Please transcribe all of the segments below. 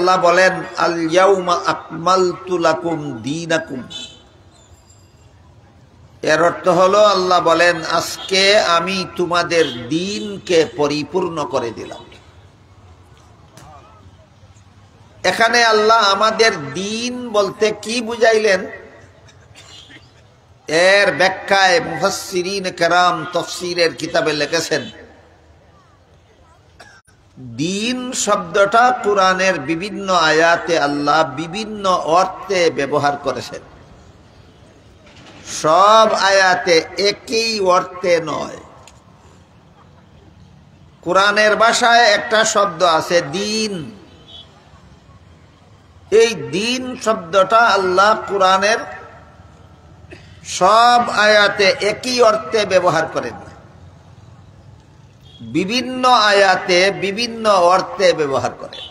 আল্লাহ বলেন আল ইয়াউমা আকমালতু লাকুম দীনাকুম, এর অর্থ হলো আল্লাহ বলেন আজকে আমি তোমাদের দ্বীনকে পরিপূর্ণ করে দিলাম। এখানে আল্লাহ আমাদের দ্বীন বলতে কি বুঝাইলেন, এর ব্যাখ্যায় মুফাসসিরিন কেরাম তাফসীরের কিতাবে লিখেছেন, দ্বীন শব্দটা কুরআনের বিভিন্ন আয়াতে আল্লাহ বিভিন্ন অর্থে ব্যবহার করেছেন। সব আয়াতে একই অর্থে নয়। কুরআনের ভাষায় একটা শব্দ আছে দ্বীন। এই দ্বীন শব্দটা আল্লাহ কুরআনের সব আয়াতে একই অর্থে ব্যবহার করেন, বিভিন্ন আয়াতে বিভিন্ন অর্থে ব্যবহার করেন।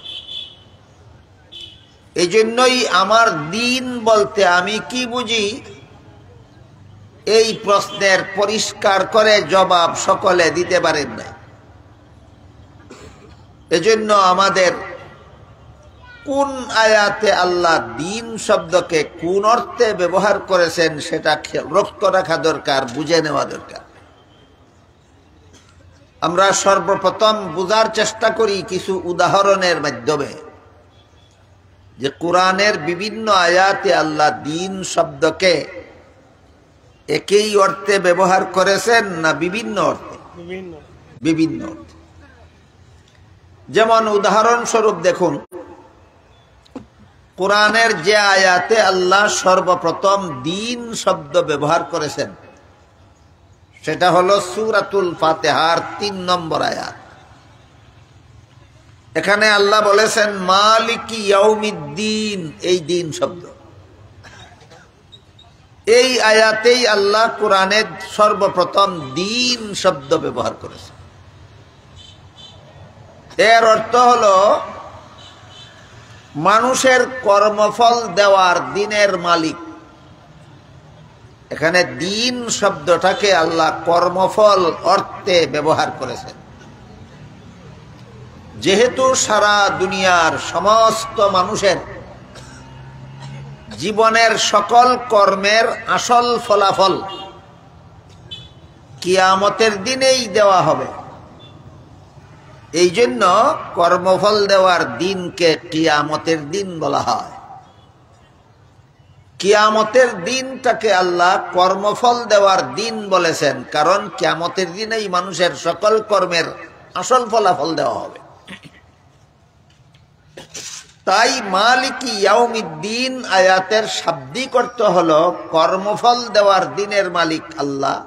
এই জন্যই আমার দ্বীন বলতে আমি কি বুঝি, এই প্রশ্নের পরিষ্কার করে জবাব সকলে দিতে পারেন না। এজন্য আমাদের কোন আয়াতে আল্লাহ দ্বীন শব্দকে কোন অর্থে ব্যবহার করেছেন সেটা লক্ষ্য রাখা দরকার, বুঝে নেওয়া দরকার। আমরা সর্বপ্রথম বুঝার চেষ্টা করি কিছু উদাহরণের মাধ্যমে, যে কুরআনের বিভিন্ন আয়াতে আল্লাহ দ্বীন শব্দকে একই অর্থে ব্যবহার করেছেন না বিভিন্ন অর্থে? বিভিন্ন অর্থে। যেমন উদাহরণস্বরূপ দেখুন, কুরআনের যে আয়াতে আল্লাহ সর্বপ্রথম দ্বীন শব্দ ব্যবহার করেছেন সেটা হলো সূরাতুল ফাতিহার ৩ নম্বর আয়াত। এখানে আল্লাহ বলেছেন মালিকি ইয়াউমিদ্দিন, এই দ্বীন শব্দ। এই আয়াতেই আল্লাহ কুরআনের সর্বপ্রথম দ্বীন শব্দ ব্যবহার করেছেন। এর অর্থ হলো মানুষের কর্মফল দেওয়ার দিনের মালিক। এখানে দ্বীন শব্দটাকে আল্লাহ কর্মফল অর্থে ব্যবহার করেছেন। যেহেতু সারা দুনিয়ার সমস্ত মানুষের জীবনের সকল কর্মের আসল ফলাফল কিয়ামতের দিনেই দেওয়া হবে, এই জন্য কর্মফল দেওয়ার দিনকে কিয়ামতের দিন বলা হয়। কিয়ামতের দিনটাকে আল্লাহ কর্মফল দেওয়ার দিন বলেছেন, কারণ কিয়ামতের দিনেই মানুষের সকল কর্মের আসল ফলাফল দেওয়া হবে। তাই মালিকি ইয়াউমিদ্দিন আয়াতের শাব্দিক অর্থ হলো কর্মফল দেওয়ার দিনের মালিক আল্লাহ,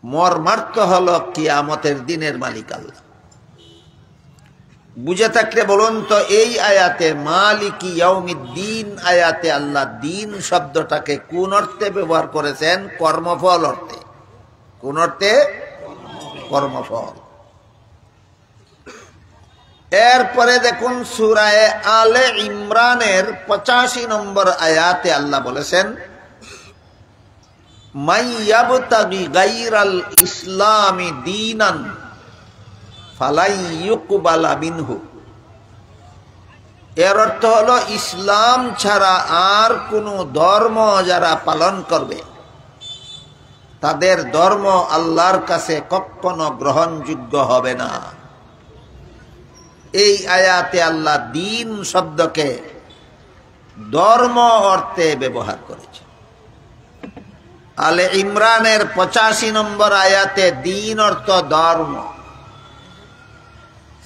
মর্মার্থ হলো কিয়ামতের দিনের মালিক আল্লাহ। বুঝে থাকলে বলুন তো, এই আয়াতে মালিকি ইয়াউমিদ্দিন আয়াতে আল্লাহ দ্বীন শব্দটাকে কোন অর্থে ব্যবহার করেছেন? কর্মফল অর্থে। কোন অর্থে? কর্মফল। এরপরে দেখুন সূরা আলে ইমরানের 85 নম্বর আয়াতে আল্লাহ বলেছেন মাইয়াবতাগি গায়রাল ইসলামি দীনান ফালাই ইউকবালা মিনহু। এর অর্থ হলো ইসলাম ছাড়া আর কোনো ধর্ম যারা পালন করবে তাদের ধর্ম আল্লাহর কাছে কখনো গ্রহণযোগ্য হবে না। এই আয়াতে আল্লাহ দ্বীন শব্দকে ধর্ম অর্থে ব্যবহার করেছে। আলে ইমরানের 85 নম্বর আয়াতে দ্বীন অর্থ ধর্ম।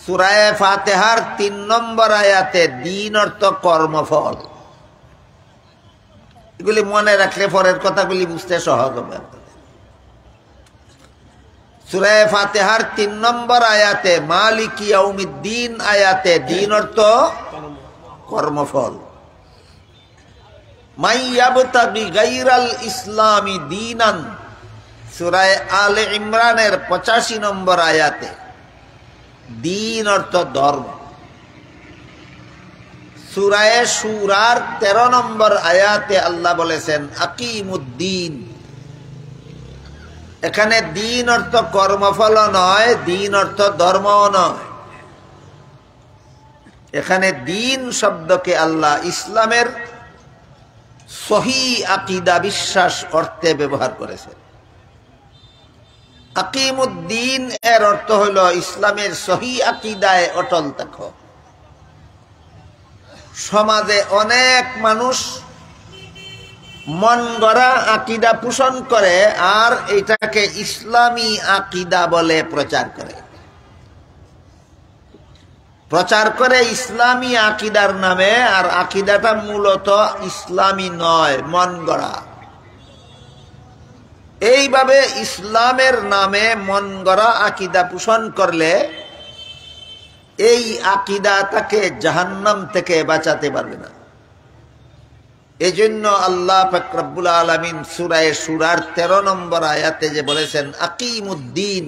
সূরা ফাতিহার 3 নম্বর আয়াতে দ্বীন অর্থ কর্মফল। এগুলি মনে রাখলে পরের কথাগুলি বুঝতে সহজ হবে। সূরা ফাতিহার 3 নম্বর আয়াতে মালিকি ইয়াউমিদ্দিন আয়াতে দ্বীন অর্থ কর্মফল। মাইয়াবতাগি গায়রাল ইসলামি দীনান সূরা আলে ইমরানের 85 নম্বর আয়াতে দ্বীন অর্থ ধর্ম। সূরা শূরার 13 নম্বর আয়াতে আল্লাহ বলেছেন আকিমুদ্দিন। এখানে দ্বীন অর্থ কর্মফল নয়, দ্বীন অর্থ ধর্মও নয়। এখানে দিন শব্দকে আল্লাহ ইসলামের সহি আকীদা বিশ্বাস অর্থে ব্যবহার করেছে। আকিমুদ্দিন এর অর্থ হলো ইসলামের সহি আকীদায় অটল থাকো। সমাজে অনেক মানুষ মন গড়া আকীদা পোষণ করে আর এটাকে ইসলামী আকীদা বলে প্রচার করে ইসলামী আকীদার নামে, আর আকীদাটা মূলত ইসলামী নয়, মন গড়া। এইভাবে ইসলামের নামে মন গড়া আকীদা পোষণ করলে এই আকীদা তাকে জাহান্নাম থেকে বাঁচাতে পারবে না। এজন্য আল্লাহ পাক রব্বুল আলামিন সূরা শুরার 13 নম্বর আয়াতে যে বলেছেন আকিমুদ্দিন,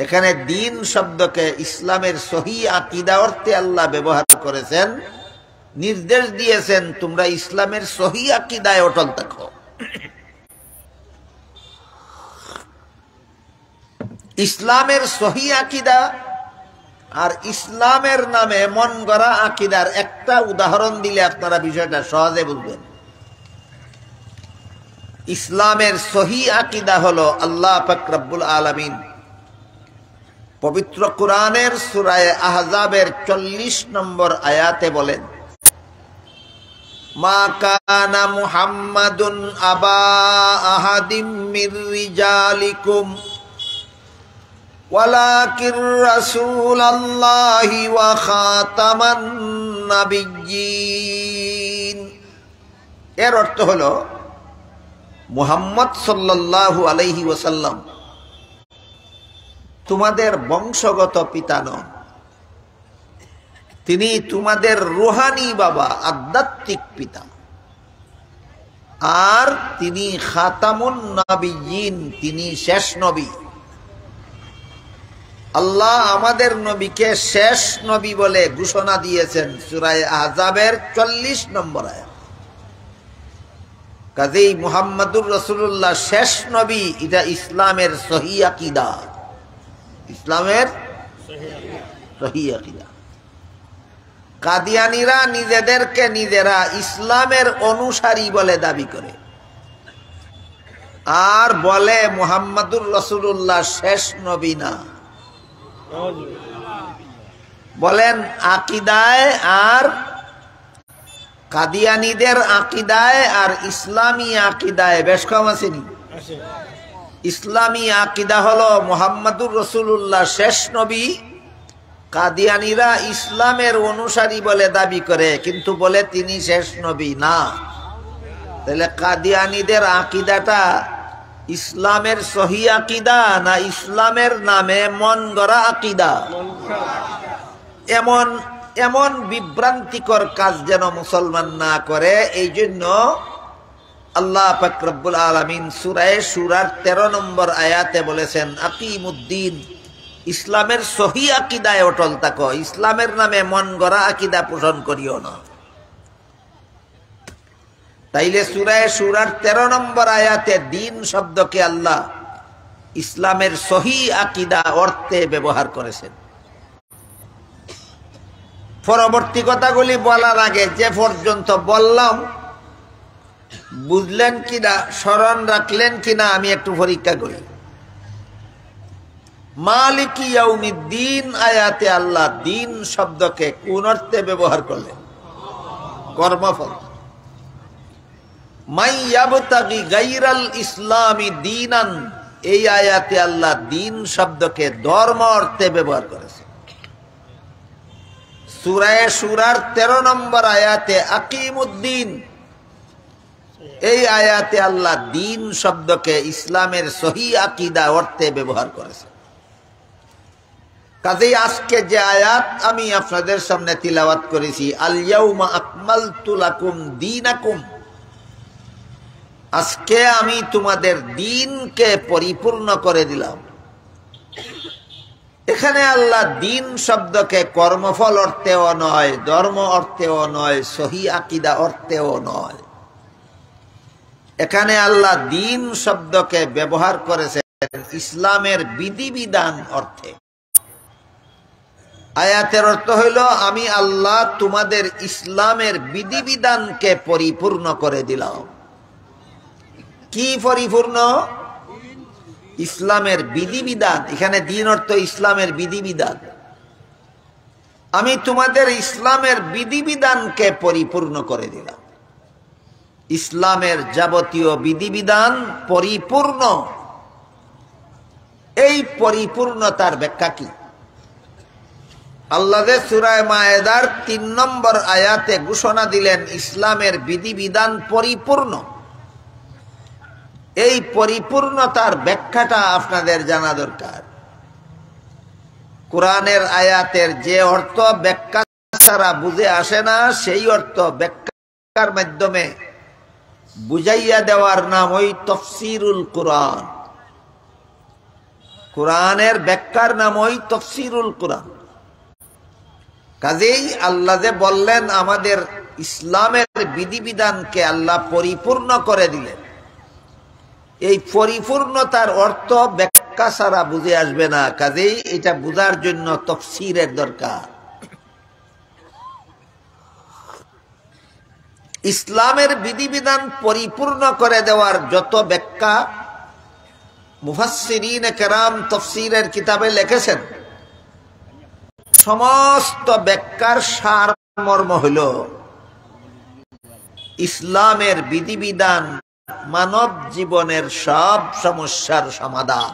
এখানে দিন শব্দকে ইসলামের সহি আকীদা অর্থে আল্লাহ ব্যবহার করেছেন, নির্দেশ দিয়েছেন তোমরা ইসলামের সহি আকীদায় অটল থাকো। ইসলামের সহি আকীদা আর ইসলামের নামে মন গড়া আকীদার একটা উদাহরণ দিলে আপনারা বিষয়টা সহজে বুঝবেন। ইসলামের সহি আকীদা হলো আল্লাহ পাক রব্বুল আলামিন পবিত্র কোরআনের সূরা আহজাবের 40 নম্বর আয়াতে বলেন, মা কানা মুহাম্মাদুন আবা আহাদিম মির রিজালিকুম ওয়ালাকির রাসূলুল্লাহি ওয়া খাতামান নাবিয়্যিন। এর অর্থ হলো মুহাম্মদ সাল্লাল্লাহু আলাইহি ওয়াসাল্লাম তোমাদের বংশগত পিতা নন, তিনি তোমাদের রূহানি বাবা, আধ্যাত্মিক পিতা, আর তিনি খাতামুন নাবিয়্যিন, তিনি শেষ নবী। আল্লাহ আমাদের নবীকে শেষ নবী বলে ঘোষণা দিয়েছেন সূরা আহজাবের 40 নম্বর আয়াত। কাজেই মুহাম্মাদুর রাসূলুল্লাহ শেষ নবী, এটা ইসলামের সহি আকীদা, ইসলামের সহি আকীদা। কাদিয়ানীরা নিজেদেরকে নিজেরা ইসলামের অনুসারী বলে দাবি করে আর বলে মুহাম্মাদুর রাসূলুল্লাহ শেষ নবী না। বলেন আকীদায় আর কাদিয়ানীদের আকীদায় আর ইসলামী আকীদায় বেশ কম আসেনি? ইসলামী আকীদা হলো মুহাম্মাদুর রাসূলুল্লাহ শেষ নবী, কাদিয়ানীরা ইসলামের অনুসারী বলে দাবি করে কিন্তু বলে তিনি শেষ নবী না। তাহলে কাদিয়ানীদের আকীদাটা ইসলামের সহি আকীদা না ইসলামের নামে মন গড়া আকীদা? এমন বিভ্রান্তিকর কাজ যেন মুসলমান না করে। এই জন্য আল্লাহ পাক রব্বুল আলামিন সূরা শুরার 13 নম্বর আয়াতে বলেছেন আকিমুদ্দিন, ইসলামের সহি আকীদায় অটল থাকো, ইসলামের নামে মন গড়া আকীদা পোষণ করিও না। তাইলে সূরা শুরার 13 নম্বর আয়াতে দিন শব্দকে আল্লাহ ইসলামের সহি আকীদা অর্থে ব্যবহার করেছেন। পরবর্তী কথাগুলি বলার আগে যে পর্যন্ত বললাম বুঝলেন কিনা, স্মরণ রাখলেন কিনা আমি একটু পরীক্ষা করি। মালিকি ইয়াউমিদ্দিন আয়াতে আল্লাহ দিন শব্দকে কোন অর্থে ব্যবহার করলেন? কর্মফল। মাই ইয়াবতাগি গায়রাল ইসলামি দীনান, এই আয়াতে আল্লাহ দিন শব্দকে ধর্ম অর্থে ব্যবহার করেছে। সূরা শুরার 13 নম্বর আয়াতে আকিমুদ্দিন, এই আয়াতে আল্লাহ দিন শব্দকে ইসলামের সহি আকীদা অর্থে ব্যবহার করেছে। কাজেই আজকে যে আয়াত আমি আপনাদের সামনে তিলাওয়াত করেছি, আল ইয়াউমা আকমালতু লাকুম দীনাকুম, আজকে আমি তোমাদের দিনকে পরিপূর্ণ করে দিলাম। এখানে আল্লাহ দিন শব্দকে কর্মফল অর্থেও নয়, ধর্ম অর্থেও নয়, সহি আকীদা অর্থেও নয়, এখানে আল্লাহ দিন শব্দকে ব্যবহার করেছেন ইসলামের বিধিবিধান অর্থে। আয়াতের অর্থ হইল আমি আল্লাহ তোমাদের ইসলামের বিধিবিধানকে পরিপূর্ণ করে দিলাম। কি পরিপূর্ণ? ইসলামের বিধিবিধান। এখানে দিন অর্থ ইসলামের বিধিবিধান। আমি তোমাদের ইসলামের বিধিবিধানকে পরিপূর্ণ করে দিলাম। ইসলামের যাবতীয় বিধিবিধান পরিপূর্ণ। এই পরিপূর্ণতার ব্যাখ্যা কি? আল্লাহ সূরা মায়েদার ৩ নম্বর আয়াতে ঘোষণা দিলেন ইসলামের বিধিবিধান পরিপূর্ণ। এই পরিপূর্ণতার ব্যাখ্যাটা আপনাদের জানা দরকার। কোরআনের আয়াতের যে অর্থ ব্যাখ্যা ছাড়া বুঝে আসে না, সেই অর্থ ব্যাখ্যার মাধ্যমে বুঝাইয়া দেওয়ার নাম ওই তাফসীরুল কোরআন। কোরআনের ব্যাখ্যার নাম ওই তাফসীরুল কোরআন। কাজেই আল্লাহ যে বললেন আমাদের ইসলামের বিধিবিধানকে আল্লাহ পরিপূর্ণ করে দিলেন, এই পরিপূর্ণতার অর্থ ব্যাখ্যা ছাড়া বুঝে আসবে না। কাজেই এটা বুঝার জন্য তাফসীরের দরকার। ইসলামের বিধিবিধান পরিপূর্ণ করে দেওয়ার যত ব্যাখ্যা মুফাসসিরিনে কেরাম তাফসীরের কিতাবে লিখেছেন, সমস্ত ব্যাখ্যার সারমর্ম হইল ইসলামের বিধিবিধান মানব জীবনের সব সমস্যার সমাধান।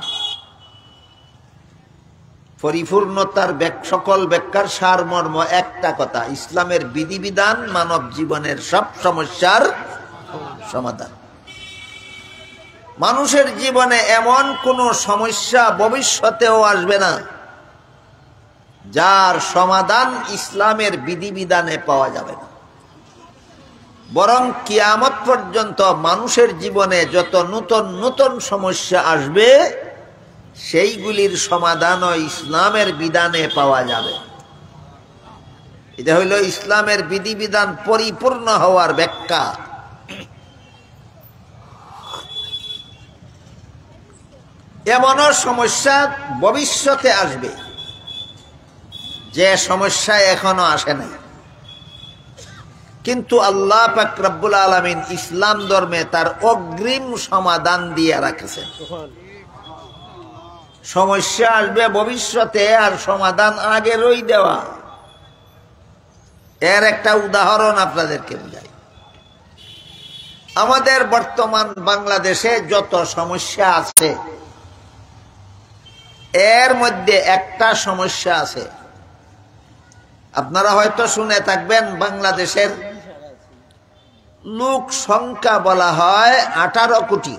পরিপূর্ণতার সকল ব্যাখ্যার সারমর্ম একটা কথা, ইসলামের বিধিবিধান মানব জীবনের সব সমস্যার সমাধান। মানুষের জীবনে এমন কোন সমস্যা ভবিষ্যতেও আসবে না যার সমাধান ইসলামের বিধিবিধানে পাওয়া যাবে না। বরং কিয়ামত পর্যন্ত মানুষের জীবনে যত নতুন নতুন সমস্যা আসবে সেইগুলির সমাধানও ইসলামের বিধানে পাওয়া যাবে। এটা হইল ইসলামের বিধিবিধান পরিপূর্ণ হওয়ার ব্যাখ্যা। এমনও সমস্যা ভবিষ্যতে আসবে যে সমস্যা এখনো আসে নাই, কিন্তু আল্লাহ পাক রব্বুল আলামিন ইসলাম ধর্মে তার অগ্রিম সমাধান দিয়ে রাখেছেন। সমস্যা আসবে ভবিষ্যতে আর সমাধান আগেরই দেওয়া। এর একটা উদাহরণ আপনাদেরকে বুঝাই। আমাদের বর্তমান বাংলাদেশে যত সমস্যা আছে এর মধ্যে একটা সমস্যা আছে, আপনারা হয়তো শুনে থাকবেন, বাংলাদেশের লোক সংখ্যা বলা হয় 18 কোটি।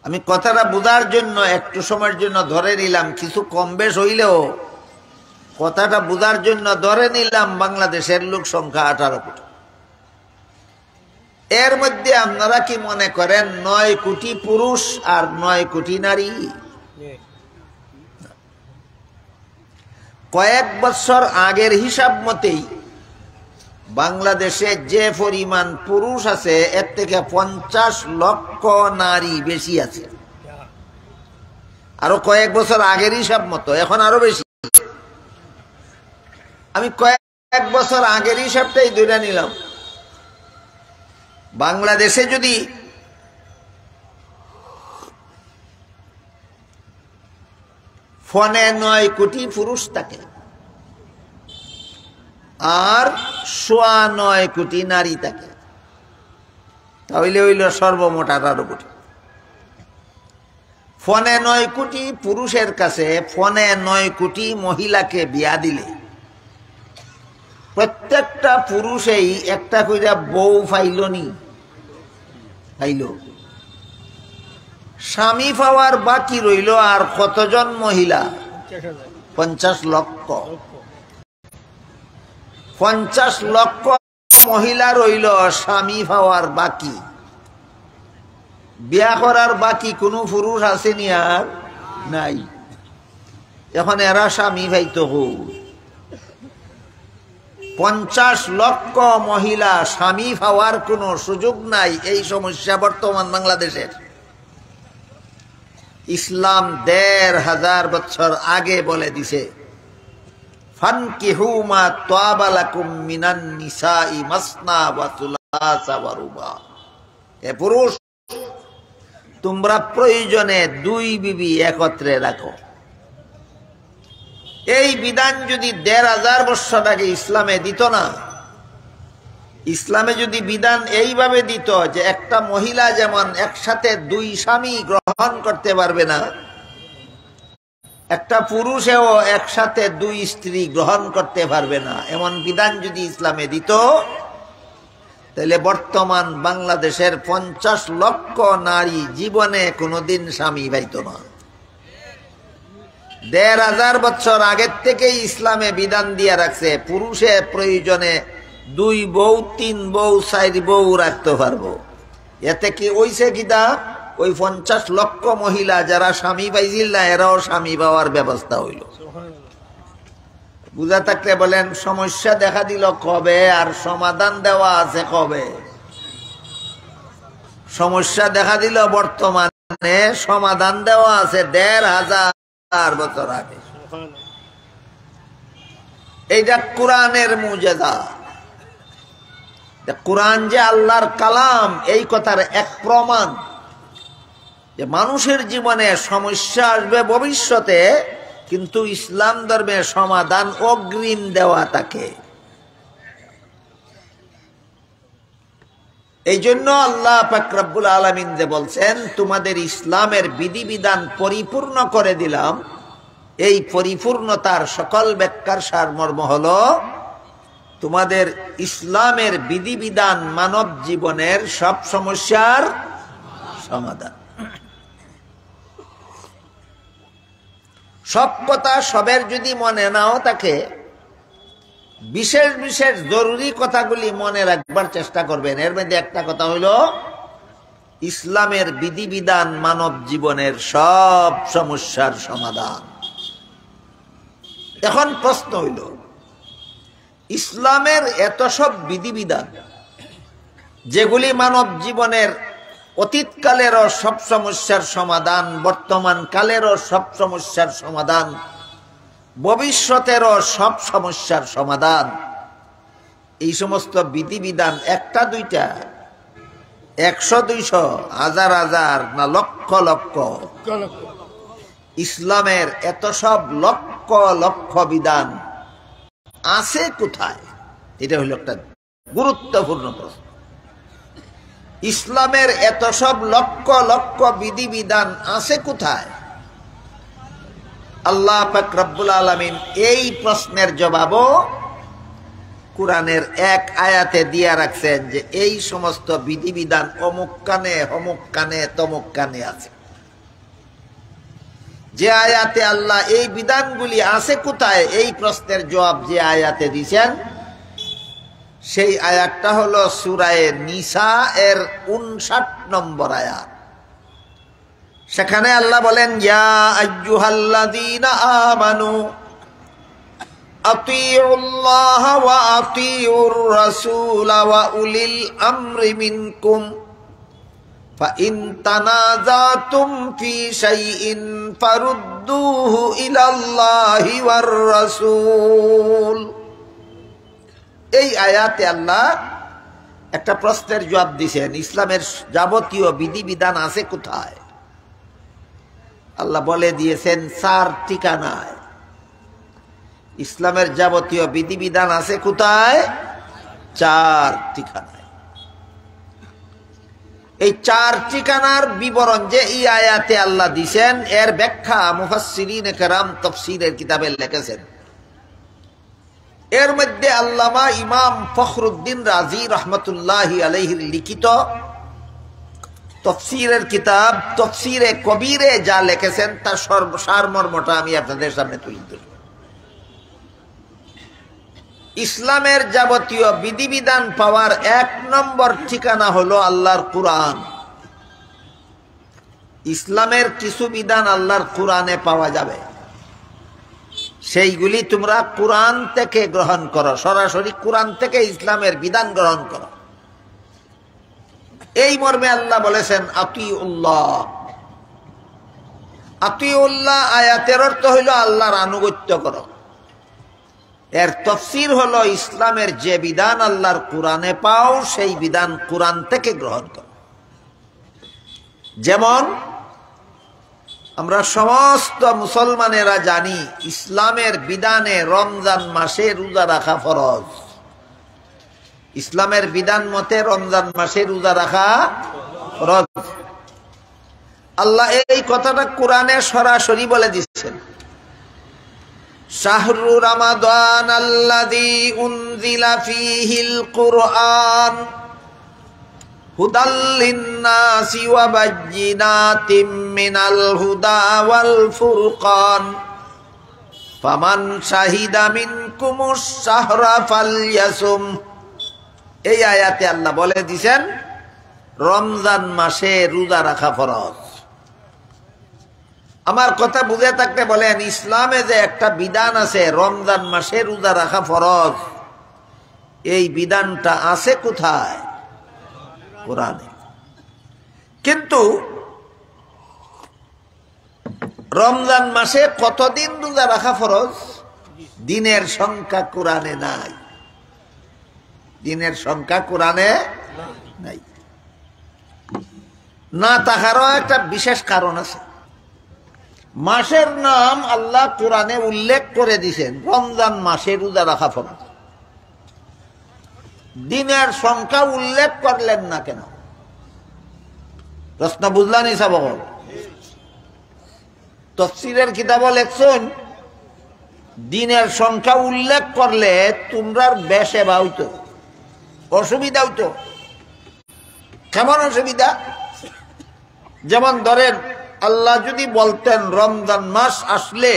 আমি কথাটা বোঝার জন্য একটু সময়ের জন্য ধরে নিলাম, কিছু কম বেশ হইলেও কথাটা বোঝার জন্য ধরে নিলাম বাংলাদেশের লোক সংখ্যা 18 কোটি। এর মধ্যে আপনারা কি মনে করেন 9 কোটি পুরুষ আর 9 কোটি নারী? কয়েক বছর আগের হিসাব মতেই বাংলাদেশে যে পরিমাণ পুরুষ আছে এর থেকে 50 লক্ষ নারী বেশি আছে। আরো কয়েক বছর আগের হিসাব মতো এখন আরো বেশি। আমি কয়েক বছর আগের হিসাবটাই ধরে নিলাম। বাংলাদেশে যদি ফোনে 9 কোটি পুরুষ থাকে আর 9.25 কোটি নারী থাকে, তাহলে হইল সর্বমোট 18 কোটি। ফোনে 9 কোটি পুরুষের কাছে ফোনে 9 কোটি মহিলাকে বিয়া দিলে প্রত্যেকটা পুরুষেই একটা কইরা বউ পাইলনি, পাইল। স্বামী পাওয়ার বাকি রইল আর কতজন মহিলা? 50 লক্ষ। 50 লক্ষ মহিলা রইল স্বামী পাওয়ার বাকি। বিয়া করার বাকি কোনো পুরুষ আসেনি আর নাই। এখন এরা স্বামী পাইতো হোক। 50 লক্ষ মহিলা স্বামী পাওয়ার কোনো সুযোগ নাই। এই সমস্যা বর্তমান বাংলাদেশের। ইসলাম 1500 বছর আগে বলে দিছে ফানকিহু মা তাবা লাকুম মিনান নিসাই মাসনা ওয়া সুলাসা ওয়া রুবা। হে পুরুষ, তোমরা প্রয়োজনে দুই বিবি একত্রে রাখো। এই বিধান যদি ১৫০০ বছর আগে ইসলামে দিত না, ইসলামে যদি বিধান এইভাবে দিত যে একটা মহিলা যেমন একসাথে দুই স্বামী গ্রহণ করতে পারবে না, একটা পুরুষেও একসাথে দুই স্ত্রী গ্রহণ করতে পারবে না, এমন বিধান যদি ইসলামে দিত, তাহলে বর্তমান বাংলাদেশের ৫০ লক্ষ নারী জীবনে কোনোদিন স্বামী পাইত না। ১৫০০ বছর আগের থেকেই ইসলামে বিধান দিয়ে রাখছে পুরুষে প্রয়োজনে ২ বউ, ৩ বউ, ৪ বউ রাখতে পারবো। এতে কি ওইছে কিনা, ওই ৫০ লক্ষ মহিলা যারা স্বামী পাইছিল না, এরাও স্বামী পাওয়ার ব্যবস্থা হইল। বুঝা থাকলে বলেন, সমস্যা দেখা দিল কবে আর সমাধান দেওয়া আছে কবে? সমস্যা দেখা দিল বর্তমানে, সমাধান দেওয়া আছে ১৫০০ বছর আগে। এইটা কোরআনের মুজিজা। কোরআন যে আল্লাহর কালাম, এই কথার এক প্রমাণ যে মানুষের জীবনে সমস্যা আসবে ভবিষ্যতে, কিন্তু ইসলাম ধর্মে সমাধান অগ্রিম দেওয়া থাকে। এই জন্য আল্লাহ পাক রব্বুল আলামিন যে বলছেন, তোমাদের ইসলামের বিধিবিধান পরিপূর্ণ করে দিলাম। এই পরিপূর্ণতার সকল ব্যাখ্যার সারমর্ম হলো, তোমাদের ইসলামের বিধিবিধান মানব জীবনের সব সমস্যার সমাধান। সব কথা সবের যদি মনে নাও থাকে, বিশেষ বিশেষ জরুরি কথাগুলি মনে রাখবার চেষ্টা করবেন। এর মধ্যে একটা কথা হইল, ইসলামের বিধিবিধান মানব জীবনের সব সমস্যার সমাধান। এখন প্রশ্ন হইল, ইসলামের এত সব বিধিবিধান যেগুলি মানব জীবনের অতীতকালেরও সব সমস্যার সমাধান, বর্তমান কালেরও সব সমস্যার সমাধান, ভবিষ্যতেরও সব সমস্যার সমাধান, এই সমস্ত বিধিবিধান একটা দুইটা, ১০০, ২০০, হাজার হাজার না লক্ষ লক্ষ, ইসলামের এত সব লক্ষ লক্ষ বিধান আছে কোথায়? এটা হলো একটা গুরুত্বপূর্ণ প্রশ্ন। ইসলামের এত সব লক্ষ লক্ষ বিধিবিধান আছে কোথায়? আল্লাহ পাক রব্বুল আলামিন এই প্রশ্নের জবাবও কোরআনের এক আয়াতে দিয়া রাখছেন যে এই সমস্ত বিধিবিধান অমুক কানে, অমুক কানে, তমুক কানে আছে। যে আয়াতে আল্লাহ এই বিধানগুলি আছে কোথায়, এই প্রশ্নের জবাব যে আয়াতে দিয়েছেন, সেই আয়াতটা হলো সূরা নিসা এর ৫৯ নম্বর আয়াত। সেখানে আল্লাহ বলেন, ইয়া আইয়ুহাল্লাযীনা আমানু আতিউল্লাহ ওয়া আতিউর রাসূল ওয়া উলিল আমরি মিনকুম ফাইন তানাযাতুম ফি শাইইন ফারুদ্দুহু ইলাল্লাহি ওয়ার রাসূল। এই আয়াতে আল্লাহ একটা প্রশ্নের জবাব দিয়েছেন, ইসলামের যাবতীয় বিধিবিধান আছে কোথায়? আল্লাহ বলে দিয়েছেন ৪ ঠিকানায়। ইসলামের যাবতীয় বিধিবিধান আছে কোথায়? ৪ ঠিকানায়। এই ৪ ঠিকানার বিবরণ যে এই আয়াতে আল্লাহ দিয়েছেন, এর ব্যাখ্যা মুফাসসিরিনে কেরাম তাফসীরের কিতাবে লিখেছেন। এর মধ্যে আল্লামা ইমাম ফখরুদ্দিন রাজি রহমতুল্লাহি আলাইহির লিখিত তফসিরের কিতাব তফসিরে কবিরে যা লিখেছেন তার সারমর্মটা আমি আপনাদের সামনে তুলে ধরব। ইসলামের যাবতীয় বিধিবিধান পাওয়ার ১ নম্বর ঠিকানা হলো আল্লাহর কুরআন। ইসলামের কিছু বিধান আল্লাহর কুরআনে পাওয়া যাবে, সেইগুলি তোমরা কুরআন থেকে গ্রহণ করো, সরাসরি কুরআন থেকে ইসলামের বিধান গ্রহণ করো। এই মর্মে আল্লাহ বলেছেন আতিউল্লাহ। আতিউল্লাহ আয়াতের অর্থ হইল আল্লাহর আনুগত্য করো। এর তাফসীর হলো ইসলামের যে বিধান আল্লাহর কোরআনে পাও সেই বিধান কোরআন থেকে গ্রহণ করো। যেমন আমরা সমস্ত মুসলমানেরা জানি ইসলামের বিধানে রমজান মাসে রোজা রাখা ফরজ। ইসলামের বিধান মতে রমজান মাসে রোজা রাখা ফরজ। আল্লাহ এই কথাটা কোরআনে সরাসরি বলে দিচ্ছেন, শাহরু রমাদান আল্লাযী উনজিলা ফীহিল কুরআন হুদাল লিন-নাসি ওয়া বায়্যিনাতিম মিনাল হুদা ওয়াল ফুরকান ফামান শাহিদা মিনকুমুশ শাহরা ফালইয়াসুম। এই আয়াতে আল্লাহ বলে দিয়েছেন রমজান মাসে রোজা রাখা ফরজ। আমার কথা বুঝে থাকতে বলেন, ইসলামে যে একটা বিধান আছে রমজান মাসে রোজা রাখা ফরজ, এই বিধানটা আছে কোথায়? কোরআনে। কিন্তু রমজান মাসে কতদিন রোজা রাখা ফরজ দিনের সংখ্যা কোরআনে নাই। দিনের সংখ্যা কোরআনে নাই। না থাকারও একটা বিশেষ কারণ আছে। মাসের নাম আল্লাহ কোরআনে উল্লেখ করে দিয়েছেন, রমজান মাসে রোজা রাখা ফরজ। দিনের সংখ্যা উল্লেখ করলেন না কেন? প্রশ্ন বুঝলানি সব? তাফসীরের কিতাবে লেখছেন দিনের সংখ্যা উল্লেখ করলে তোমরা বেশে বাউতো, অসুবিধা হইতো। কেমন অসুবিধা? যেমন ধরেন আল্লাহ যদি বলতেন রমজান মাস আসলে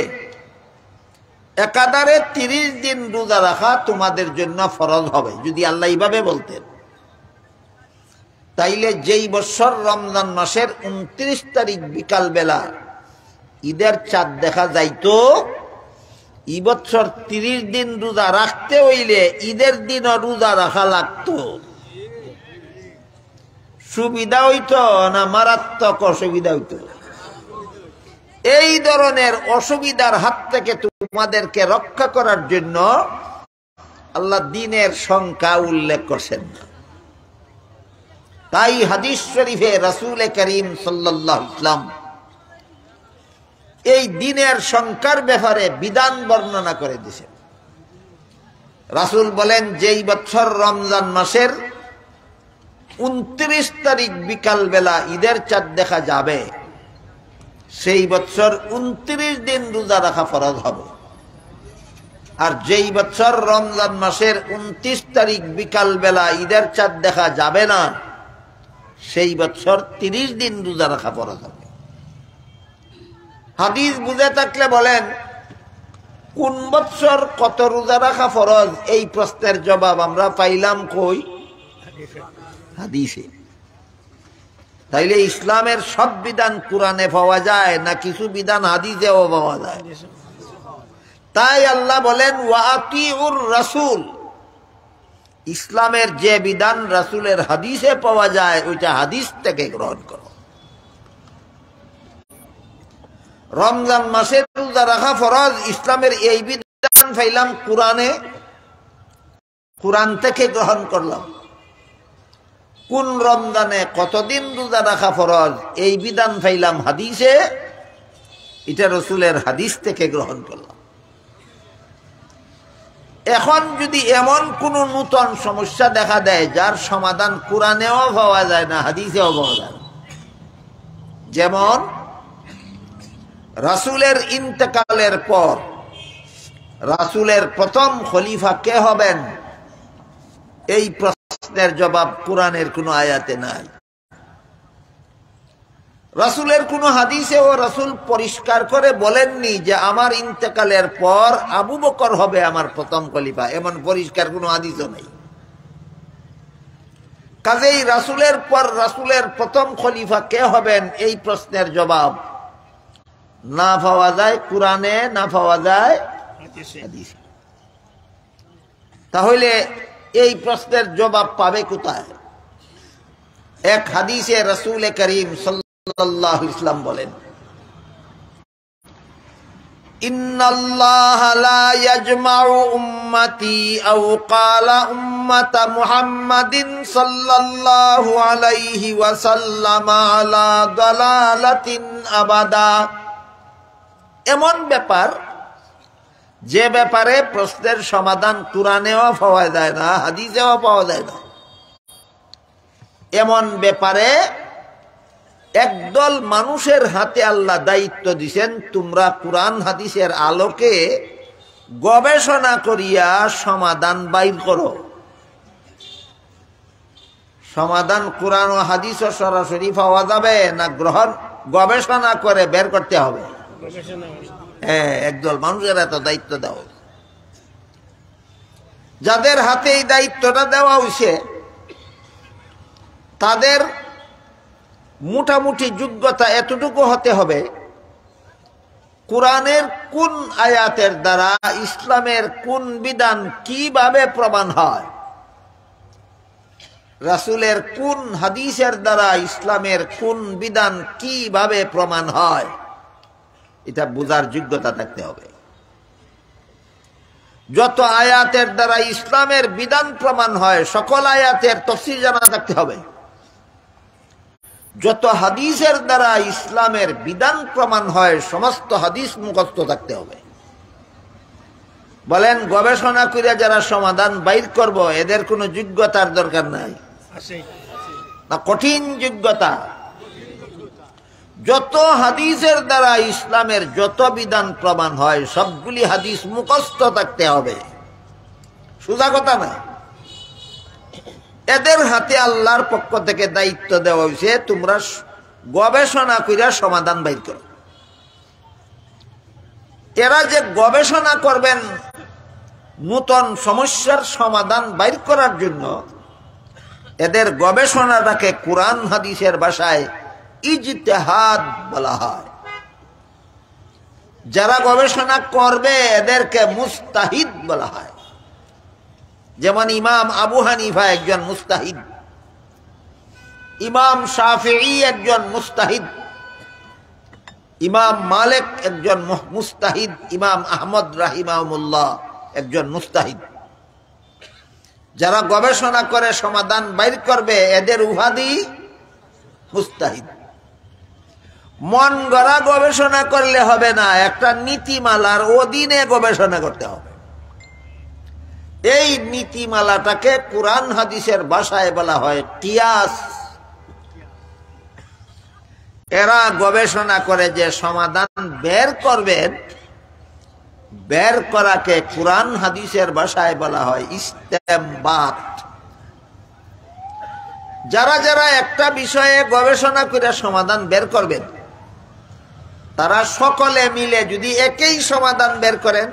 একাধারে 30 দিন রোজা রাখা তোমাদের জন্য ফরজ হবে, যদি আল্লাহ এইভাবে বলতেন, তাইলে যেই বছর রমজান মাসের 29 তারিখ বিকাল বেলা ঈদের চাঁদ দেখা যাইতো, এই বছর 30 দিন রোজা রাখতে হইলে ঈদের দিনও রোজা রাখা লাগতো। সুবিধা হইতো না মারাত্মক অসুবিধা হইতো? এই ধরনের অসুবিধার হাত থেকে তোমাদেরকে রক্ষা করার জন্য আল্লাহ দিনের সংখ্যা উল্লেখ করছেন না। তাই হাদিস শরীফে রাসূল করিম সাল্লাল্লাহু আলাইহি ওয়াসাল্লাম এই দিনের সংখ্যার ব্যাপারে বিধান বর্ণনা করে দিয়েছেন। রাসূল বলেন, যেই বছর রমজান মাসের 29 তারিখ বিকাল বেলা ঈদের চাঁদ দেখা যাবে, সেই বছর 29 দিন রোজা রাখা ফরজ হবে। আর যেই বছর রমজান মাসের 29 তারিখ বিকাল বেলা ঈদের চাঁদ দেখা যাবে না, সেই বছর 30 দিন রোজা রাখা ফরজ হবে। হাদিস বুঝে থাকলে বলেন, কোন বছর কত রোজা রাখা ফরজ, এই প্রশ্নের জবাব আমরা পাইলাম কই? হাদিসে। তাইলে ইসলামের সব বিধান কোরআনে পাওয়া যায় না কিছু বিধান হাদিসেও পাওয়া যায়? তাই আল্লাহ বলেন ওয়াতিউর রাসূল, ইসলামের যে বিধান রাসূলের হাদিসে পাওয়া যায় ওইটা হাদিস থেকে গ্রহণ করো। রমজান মাসে রোজা রাখা ফরজ, ইসলামের এই বিধান পাইলাম কোরআনে, কোরআন থেকে গ্রহণ করলাম। কোন রমজানে কতদিন রোজা রাখা ফরজ, এই বিধান পাইলাম হাদিসে, এটা রাসূলের হাদিস থেকে গ্রহণ করলাম। এখন যদি এমন কোন নতুন সমস্যা দেখা দেয় যার সমাধান কোরআনেও পাওয়া যায় না, হাদিসেও পাওয়া যায় না, যেমন রাসূলের ইন্তেকালের পর রাসূলের প্রথম খলিফা কে হবেন, এই প্রশ্নের জবাব কোরআনের কোন আয়াতে নাই। রাসূলের কোন হাদিসে ও রাসূল পরিষ্কার করে বলেননি যে আমার ইন্তেকালের পর আবু বকর হবে আমার প্রথম খলিফা, এমন পরিষ্কার কোন হাদিসও নেই। কাজেই রাসূলের পর রাসূলের প্রথম খলিফা কে হবেন, এই প্রশ্নের জবাব না পাওয়া যায় কোরআনে, না পাওয়া যায় হাদিসে। তাহলে এই প্রশ্নের জবাব পাবে কোথায়? এক হাদিসে রাসূল করিম সাল্লাল্লাহু আলাইহি ওয়াসাল্লাম বলেন, ইন্নাল্লাহা লা ইয়াজমাউ উম্মতি আও ক্বালা উম্মাতা মুহাম্মাদিন সাল্লাল্লাহু আলাইহি ওয়াসাল্লাম আলা দালালাতিন আবাদা। এমন ব্যাপার যে ব্যাপারে প্রশ্নের সমাধান কুরআনেও পাওয়া যায় না, হাদিসেও পাওয়া যায় না। এমন ব্যাপারে একদল মানুষের হাতে আল্লাহ দায়িত্ব দিছেন, তোমরা কুরআন হাদিসের আলোকে গবেষণা করিয়া সমাধান বাইর করো। সমাধান কুরআন ও হাদিসও সরাসরি পাওয়া যাবে না, গবেষণা করে বের করতে হবে। হ্যাঁ, একদল মানুষের এত দায়িত্ব দেওয়া, যাদের হাতে এই দায়িত্বটা দেওয়া হয়েছে তাদের মোটামুটি যোগ্যতা এতটুকু হতে হবে, কুরআনের কোন আয়াতের দ্বারা ইসলামের কোন বিধান কিভাবে প্রমাণ হয়, রাসূলের কোন হাদিসের দ্বারা ইসলামের কোন বিধান কিভাবে প্রমাণ হয়, এটা বোঝার যোগ্যতা থাকতে হবে। যত আয়াতের দ্বারা ইসলামের বিধান প্রমাণ হয় সকল আয়াতের তাফসীর জানা থাকতে হবে। যত হাদিসের দ্বারা ইসলামের বিধান প্রমাণ হয় সমস্ত হাদিস মুখস্থ থাকতে হবে। বলেন, গবেষণা করে যারা সমাধান বাইর করব এদের কোনো যোগ্যতার দরকার নাই না? কঠিন যোগ্যতা। যত হাদিসের দ্বারা ইসলামের যত বিধান প্রমাণ হয় সবগুলি হাদিস মুখস্থ থাকতে হবে, সোজা কথা না। এদের হাতে আল্লাহর পক্ষ থেকে দায়িত্ব দেওয়া হয়েছে, তোমরা গবেষণা কইরা সমাধান বাইর করো। এরা যে গবেষণা করবেন নতুন সমস্যার সমাধান বাইর করার জন্য, এদের গবেষণাটাকে কুরআন হাদিসের ভাষায় ইজতিহাদ বলা হয়। যারা গবেষণা করবে এদেরকে মুস্তাহিদ বলা হয়। যেমন ইমাম আবু হানিফা একজন মুস্তাহিদ, ইমাম শাফিঈ একজন মুস্তাহিদ, ইমাম মালিক একজন মুস্তাহিদ, ইমাম আহমদ রাহিমাহুল্লাহ একজন মুস্তাহিদ। যারা গবেষণা করে সমাধান বাইর করবে এদের উপাধি মুস্তাহিদ। মন গড়া গবেষণা করলে হবে না, একটা নীতিমালার অধীনে গবেষণা করতে হবে। এই নীতিমালাটাকে কুরআন হাদিসের ভাষায় বলা হয় কিয়াস। এরা গবেষণা করে যে সমাধান বের করবেন, বের করাকে কুরআন হাদিসের ভাষায় বলা হয় ইস্তেমবাত। যারা যারা একটা বিষয়ে গবেষণা করে সমাধান বের করবেন, তারা সকলে মিলে যদি একই সমাধান বের করেন,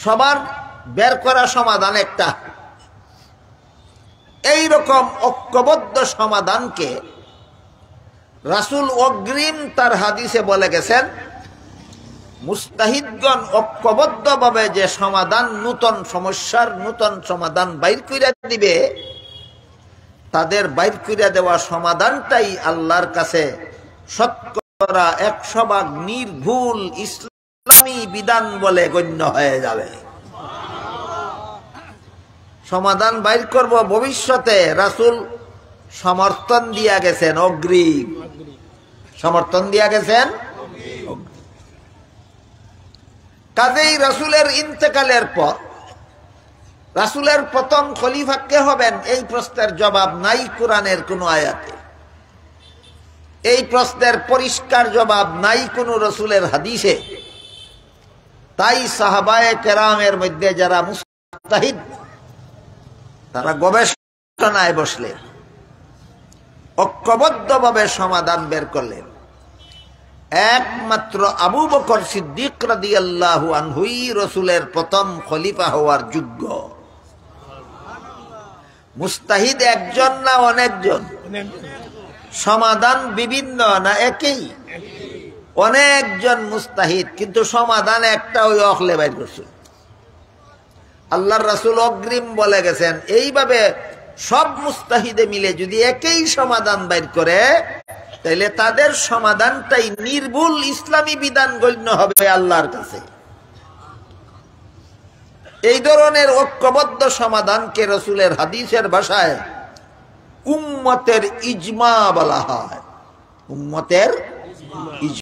সবার বের করা সমাধান একটা, এই রকম ঐক্যবদ্ধ সমাধানকে রাসূল অগ্রিম তার হাদিসে বলে গেছেন, মুস্তাহিদগণ ঐক্যবদ্ধভাবে যে সমাধান, নূতন সমস্যার নূতন সমাধান বাইর কইরা দিবে, তাদের বাইর কইরা দেওয়া সমাধানটাই আল্লাহর কাছে শতকরা 100% নির্ভুল ইসলামী বিধান বলে গণ্য হয়ে যাবে। সমাধান বাইর করব ভবিষ্যতে, রাসূল সমর্থন দিয়া গেছেন, অগ্রিম সমর্থন দিয়া গেছেন। কাজেই রাসূলের ইন্তেকালের পর রাসূলের প্রথম খলিফা কে হবেন, এই প্রশ্নের জবাব নাই কুরআনের কোন আয়াতে। এই প্রশ্নের পরিষ্কার জবাব নাই কোন রাসূলের হাদিসে। তাই সাহাবায়ে কেরামের মধ্যে যারা মুস্তাহিদ, তারা গবেষণায় বসলেন, ঐক্যবদ্ধভাবে সমাধান বের করলেন। একমাত্র আবু বকর সিদ্দিক রাদিয়াল্লাহু আনহুই রাসূলের প্রথম খলিফা হওয়ার যোগ্য। মুস্তাহিদ একজন না অনেকজন? সমাধান বিভিন্ন না একই? অনেকজন মুস্তাহিদ, কিন্তু সমাধান একটা, ওই অখলে বাইর করছে। আল্লাহর রাসূল অগ্রিম বলে গেছেন, এইভাবে সব মুস্তাহিদে মিলে যদি একই সমাধান বাইর করে তাইলে তাদের সমাধানটাই নির্ভুল ইসলামী বিধান গণ্য হবে আল্লাহর কাছে। এই ধরনের ঐক্যবদ্ধ সমাধানকে রাসূলের হাদিসের ভাষায় উম্মতের ইজমা বলা হয়। উম্মতের ইজমা।